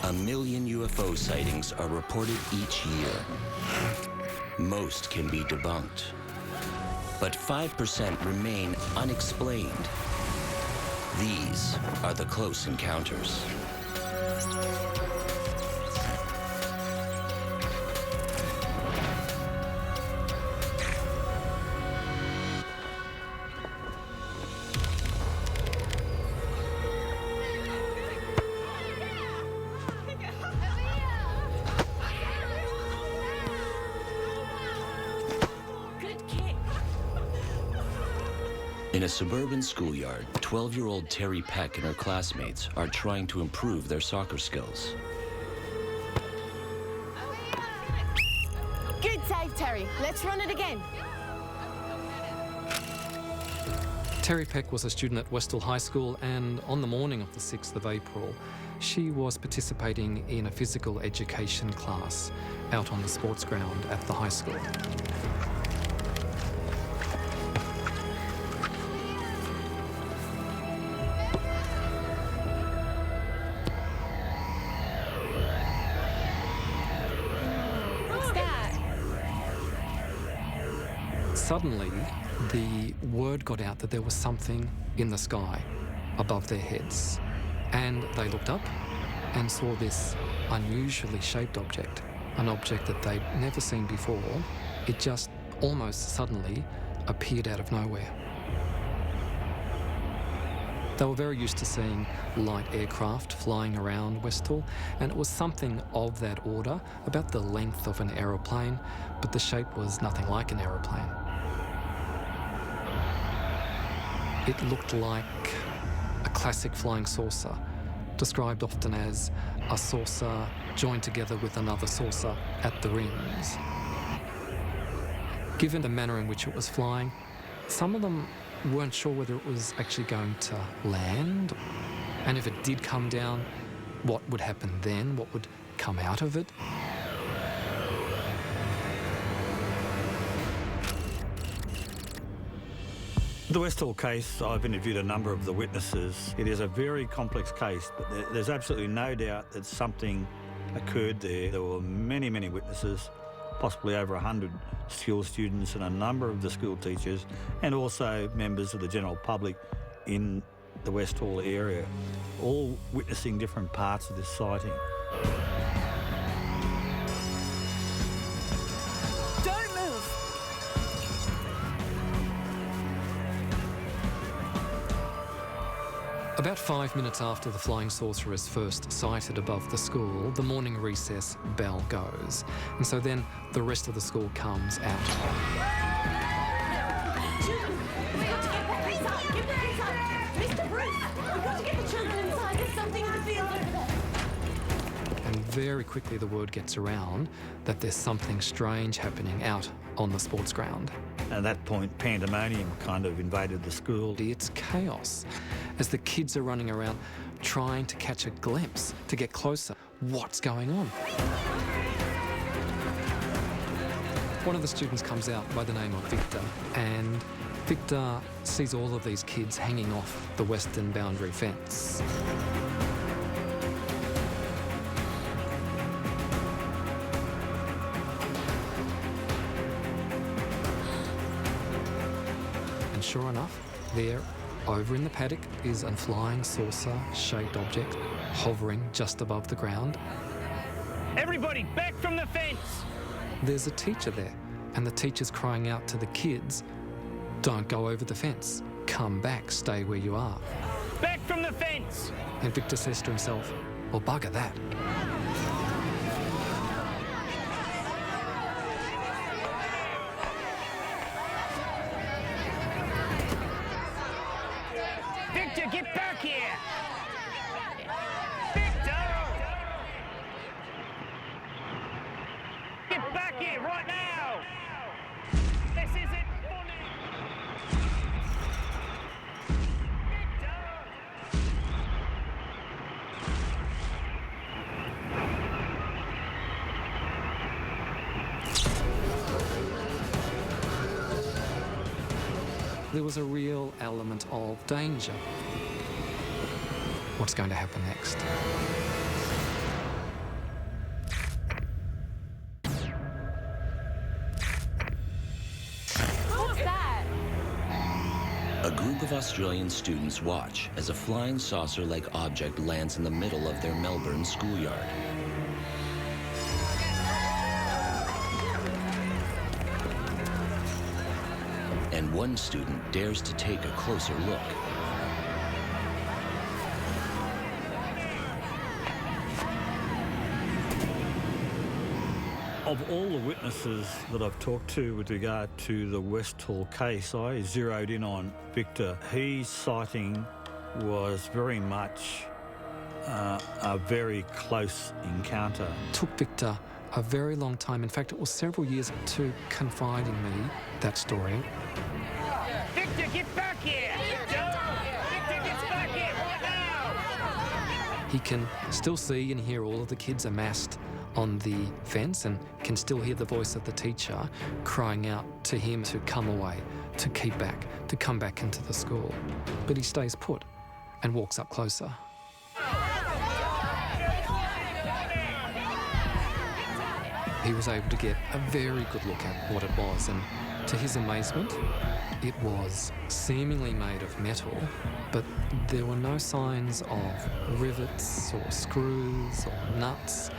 1 million UFO sightings are reported each year. Most can be debunked, but 5% remain unexplained. These are the close encounters. In a suburban schoolyard, 12-year-old Terry Peck and her classmates are trying to improve their soccer skills. Good save, Terry. Let's run it again. Terry Peck was a student at Westall High School, and on the morning of the 6th of April, she was participating in a physical education class out on the sports ground at the high school. Suddenly, the word got out that there was something in the sky above their heads. And they looked up and saw this unusually shaped object, an object that they'd never seen before. It just almost suddenly appeared out of nowhere. They were very used to seeing light aircraft flying around Westall, and it was something of that order, about the length of an aeroplane, but the shape was nothing like an aeroplane. It looked like a classic flying saucer, described often as a saucer joined together with another saucer at the rims. Given the manner in which it was flying, some of them weren't sure whether it was actually going to land, and if it did come down, what would happen then, what would come out of it. The Westall case, I've interviewed a number of the witnesses. It is a very complex case, but there's absolutely no doubt that something occurred there. There were many, many witnesses, possibly over 100 school students and a number of the school teachers, and also members of the general public in the Westall area, all witnessing different parts of this sighting. Don't move! About 5 minutes after the flying saucer is first sighted above the school, the morning recess bell goes. And so then the rest of the school comes out. Mr. Bruce, we've got to get the children inside. There's something in the field over there. And very quickly the word gets around that there's something strange happening out on the sports ground. At that point, pandemonium kind of invaded the school. It's chaos as the kids are running around trying to catch a glimpse, to get closer. What's going on? One of the students comes out by the name of Victor, and Victor sees all of these kids hanging off the western boundary fence. And sure enough, there, over in the paddock, is a flying saucer-shaped object hovering just above the ground. Everybody, back from the fence! There's a teacher there, and the teacher's crying out to the kids, "Don't go over the fence. Come back, stay where you are." Back from the fence! And Victor says to himself, well, bugger that. Victor, get back here! Victor! Get back here right now! This isn't funny! Victor! There was a real element of danger. What's going to happen next? Australian students watch as a flying saucer-like object lands in the middle of their Melbourne schoolyard. And one student dares to take a closer look. Of all the witnesses that I've talked to with regard to the Westhall case, I zeroed in on Victor. His sighting was very much a very close encounter. It took Victor a very long time. In fact, it was several years to confide in me that story. Victor, get back here! Victor, get back here right now! He can still see and hear all of the kids amassed on the fence and can still hear the voice of the teacher crying out to him to come away, to keep back, to come back into the school. But he stays put and walks up closer. He was able to get a very good look at what it was, and to his amazement, it was seemingly made of metal, but there were no signs of rivets or screws or nuts.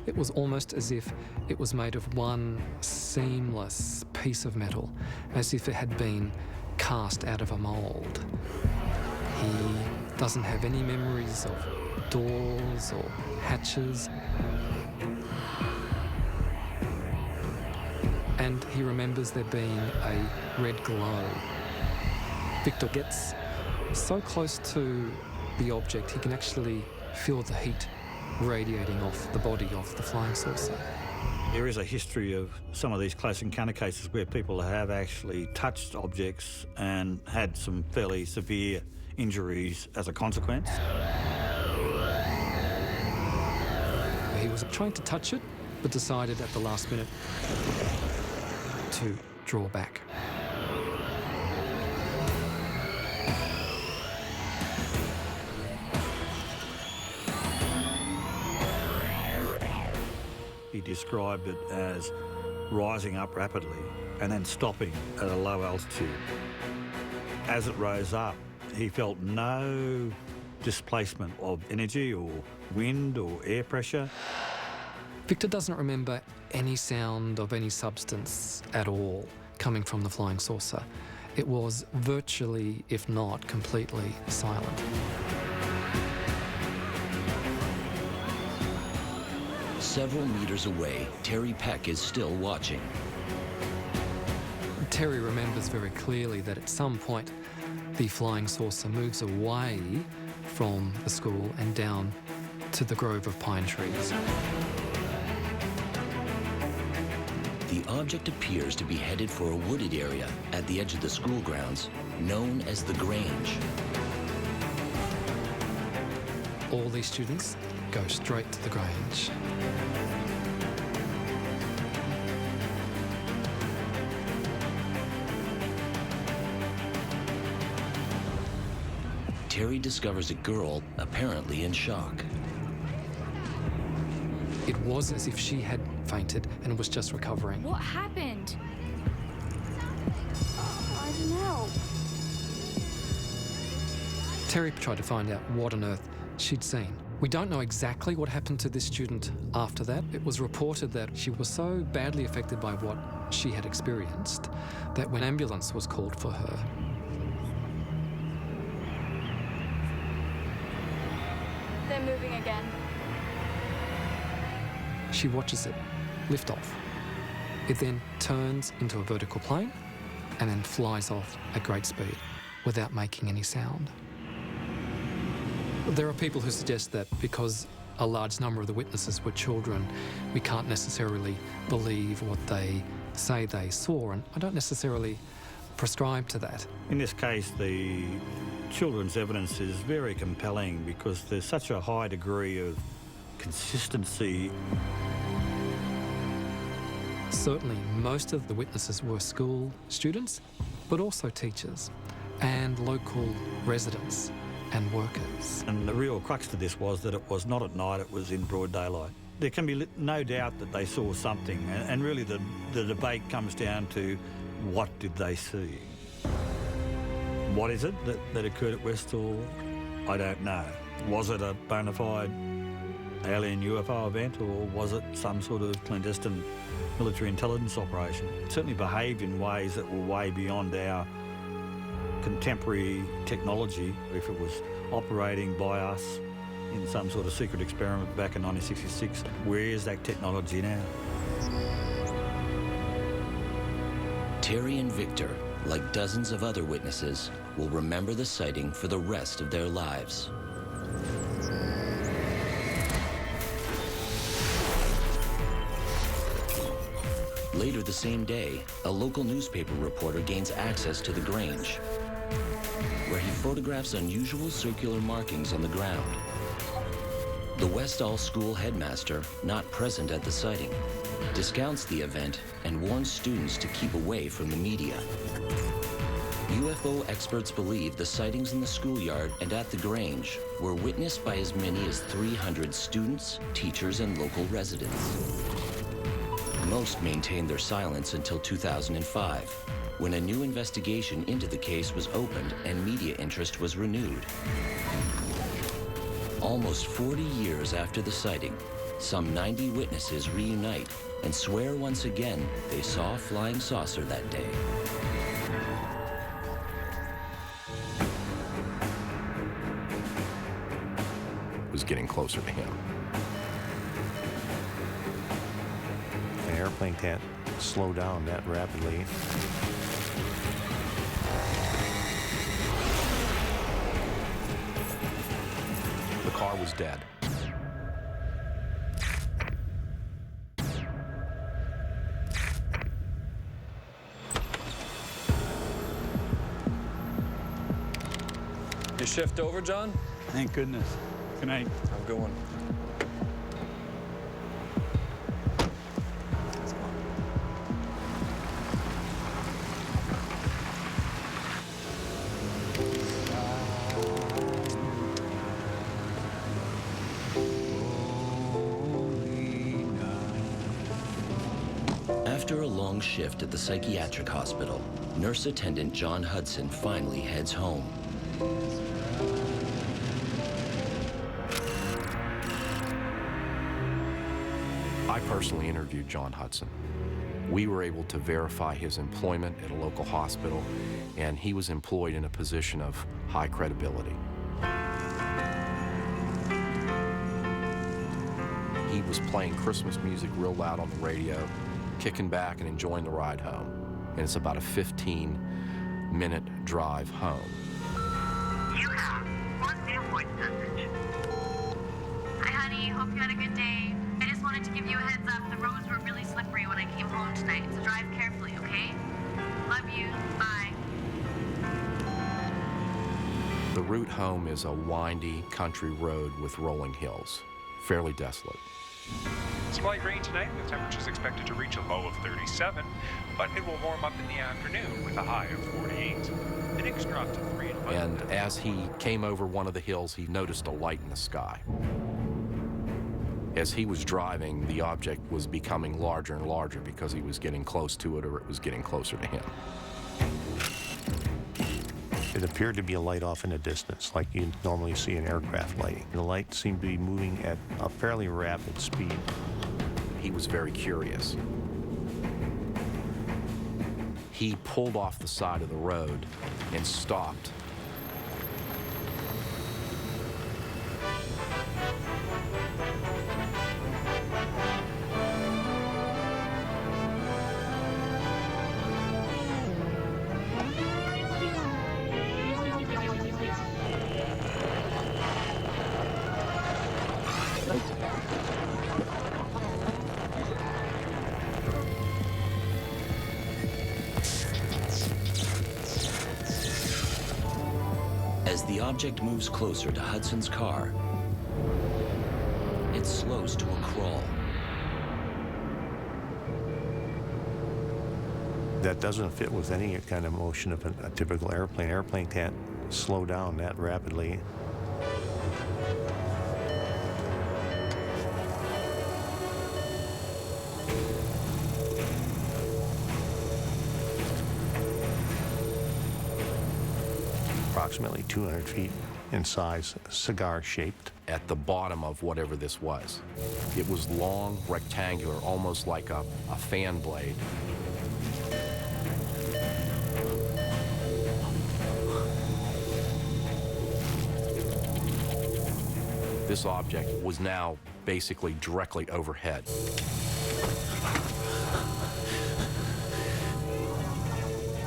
It was almost as if it was made of one seamless piece of metal, as if it had been cast out of a mould. He doesn't have any memories of doors or hatches. And he remembers there being a red glow. Victor gets so close to the object, he can actually feel the heat radiating off the body of the flying saucer. There is a history of some of these close encounter cases where people have actually touched objects and had some fairly severe injuries as a consequence. He was trying to touch it, but decided at the last minute to draw back. He described it as rising up rapidly and then stopping at a low altitude. As it rose up, he felt no displacement of energy or wind or air pressure. Victor doesn't remember any sound of any substance at all coming from the flying saucer. It was virtually, if not completely, silent. Several meters away, Terry Peck is still watching. Terry remembers very clearly that at some point the flying saucer moves away from the school and down to the grove of pine trees. The object appears to be headed for a wooded area at the edge of the school grounds, known as the Grange. All these students go straight to the Grange. Terry discovers a girl apparently in shock. It was as if she had fainted and was just recovering. What happened? I don't know. Terry tried to find out what on earth she'd seen. We don't know exactly what happened to this student after that. It was reported that she was so badly affected by what she had experienced that when ambulance was called for her, They're moving again. she watches it lift off. It then turns into a vertical plane and then flies off at great speed without making any sound. There are people who suggest that because a large number of the witnesses were children, we can't necessarily believe what they say they saw, and I don't necessarily prescribe to that. In this case, the children's evidence is very compelling because there's such a high degree of consistency. Certainly, most of the witnesses were school students, but also teachers and local residents and workers. And the real crux to this was that it was not at night, it was in broad daylight. There can be no doubt that they saw something, and really the debate comes down to what did they see? What is it that occurred at Westall? I don't know. Was it a bona fide alien UFO event, or was it some sort of clandestine military intelligence operation? It certainly behaved in ways that were way beyond our contemporary technology. If it was operating by us in some sort of secret experiment back in 1966, where is that technology now? Terry and Victor, like dozens of other witnesses, will remember the sighting for the rest of their lives. Later the same day, a local newspaper reporter gains access to the Grange, where he photographs unusual circular markings on the ground. The Westall school headmaster, not present at the sighting, discounts the event and warns students to keep away from the media. UFO experts believe the sightings in the schoolyard and at the Grange were witnessed by as many as 300 students, teachers, and local residents. Most maintained their silence until 2005, when a new investigation into the case was opened and media interest was renewed. Almost 40 years after the sighting, some 90 witnesses reunite and swear once again they saw a flying saucer that day. Was getting closer to him. An airplane can't slow down that rapidly. The car was dead. Your shift over, John? Thank goodness. Good night. Have a good one. After a long shift at the psychiatric hospital, nurse attendant John Hudson finally heads home. I personally interviewed John Hudson. We were able to verify his employment at a local hospital, and he was employed in a position of high credibility. He was playing Christmas music real loud on the radio, kicking back and enjoying the ride home. And it's about a 15-minute drive home. You have one new voice message. Hi, honey. Hope you had a good day. I just wanted to give you a heads up. The roads were really slippery when I came home tonight, so drive carefully, okay? Love you. Bye. The route home is a windy country road with rolling hills, fairly desolate. Slight rain tonight, with temperatures expected to reach a low of 37, but it will warm up in the afternoon with a high of 48. The next drop to 3 and 5. And as he came over one of the hills, he noticed a light in the sky. As he was driving, the object was becoming larger and larger because he was getting close to it or it was getting closer to him. It appeared to be a light off in the distance, like you normally see in aircraft lighting. The light seemed to be moving at a fairly rapid speed. He was very curious. He pulled off the side of the road and stopped. As the object moves closer to Hudson's car, it slows to a crawl. That doesn't fit with any kind of motion of a typical airplane. Airplane can't slow down that rapidly. approximately 200 feet in size, cigar-shaped. At the bottom of whatever this was, it was long, rectangular, almost like a fan blade. This object was now basically directly overhead.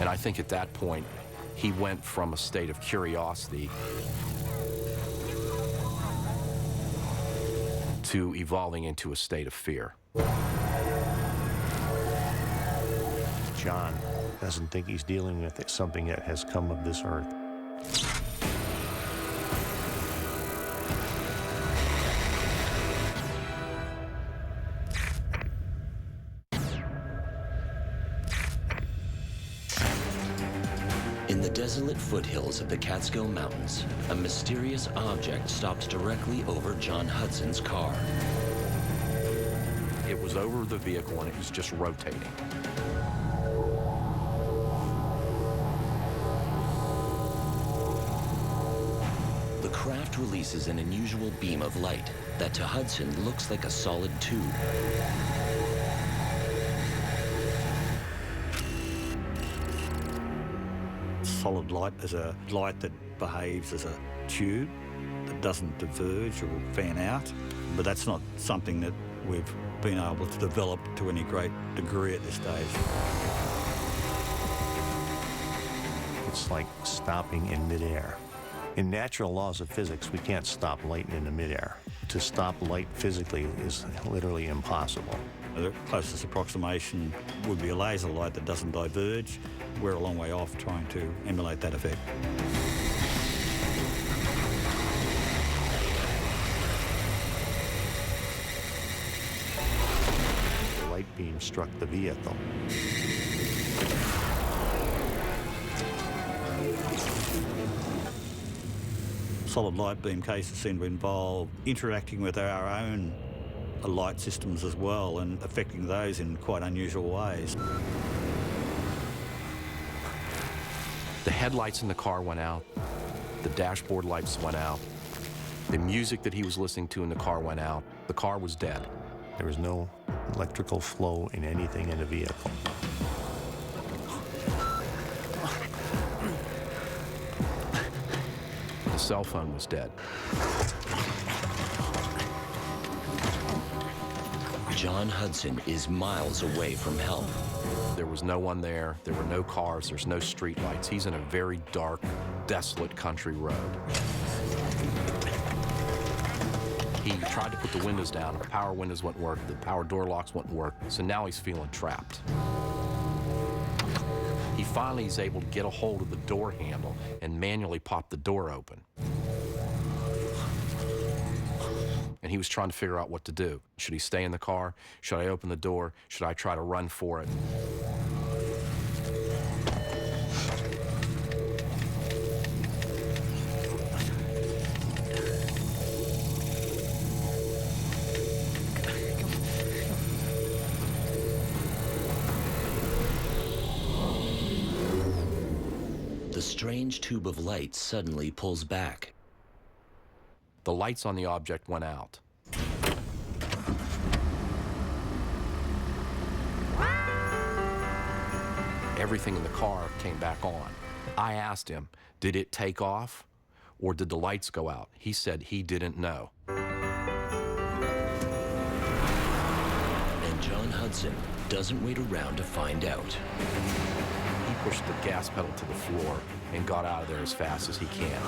And I think at that point, he went from a state of curiosity to evolving into a state of fear. John doesn't think he's dealing with something that has come of this earth. In the desolate foothills of the Catskill Mountains, a mysterious object stopped directly over John Hudson's car. It was over the vehicle and it was just rotating. The craft releases an unusual beam of light that to Hudson looks like a solid tube. Solid light is a light that behaves as a tube that doesn't diverge or fan out, but that's not something that we've been able to develop to any great degree at this stage. It's like stopping in midair. In natural laws of physics, we can't stop light in the midair. To stop light physically is literally impossible. The closest approximation would be a laser light that doesn't diverge. We're a long way off trying to emulate that effect. The light beam struck the vehicle. Solid light beam cases seem to involve interacting with our own light systems as well and affecting those in quite unusual ways. The headlights in the car went out. The dashboard lights went out. The music that he was listening to in the car went out. The car was dead. There was no electrical flow in anything in the vehicle. The cell phone was dead. John Hudson is miles away from help. There was no one there. There were no cars. There's no street lights. He's in a very dark, desolate country road. He tried to put the windows down. The power windows wouldn't work. The power door locks wouldn't work. So now he's feeling trapped. He finally is able to get a hold of the door handle and manually pop the door open. And he was trying to figure out what to do. Should he stay in the car? Should I open the door? Should I try to run for it? The strange tube of light suddenly pulls back. The lights on the object went out. Everything in the car came back on. I asked him, did it take off or did the lights go out? He said he didn't know. And John Hudson doesn't wait around to find out. He pushed the gas pedal to the floor and got out of there as fast as he can.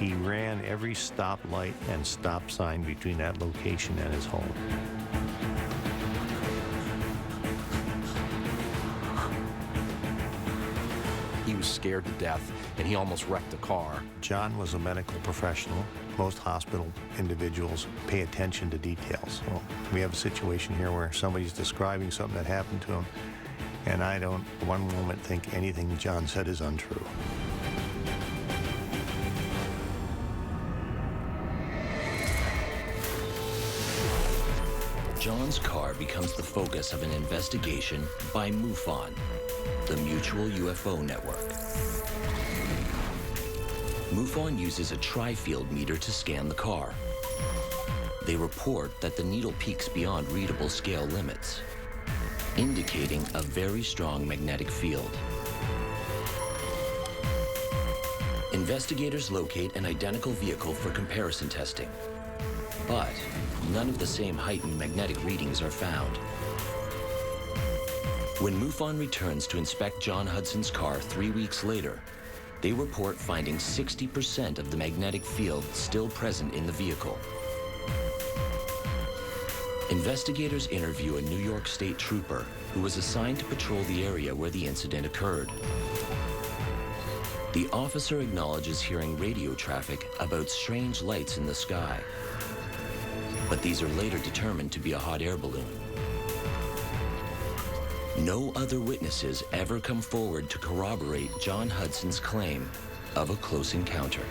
He ran every stoplight and stop sign between that location and his home. He was scared to death, and he almost wrecked the car. John was a medical professional. Most hospital individuals pay attention to details. Well, we have a situation here where somebody's describing something that happened to him, and I don't for one moment think anything John said is untrue. John's car becomes the focus of an investigation by MUFON, the Mutual UFO Network. MUFON uses a tri-field meter to scan the car. They report that the needle peaks beyond readable scale limits, indicating a very strong magnetic field. Investigators locate an identical vehicle for comparison testing, but none of the same heightened magnetic readings are found. When MUFON returns to inspect John Hudson's car 3 weeks later, they report finding 60% of the magnetic field still present in the vehicle. Investigators interview a New York State trooper who was assigned to patrol the area where the incident occurred. The officer acknowledges hearing radio traffic about strange lights in the sky, but these are later determined to be a hot air balloon. No other witnesses ever come forward to corroborate John Hudson's claim of a close encounter.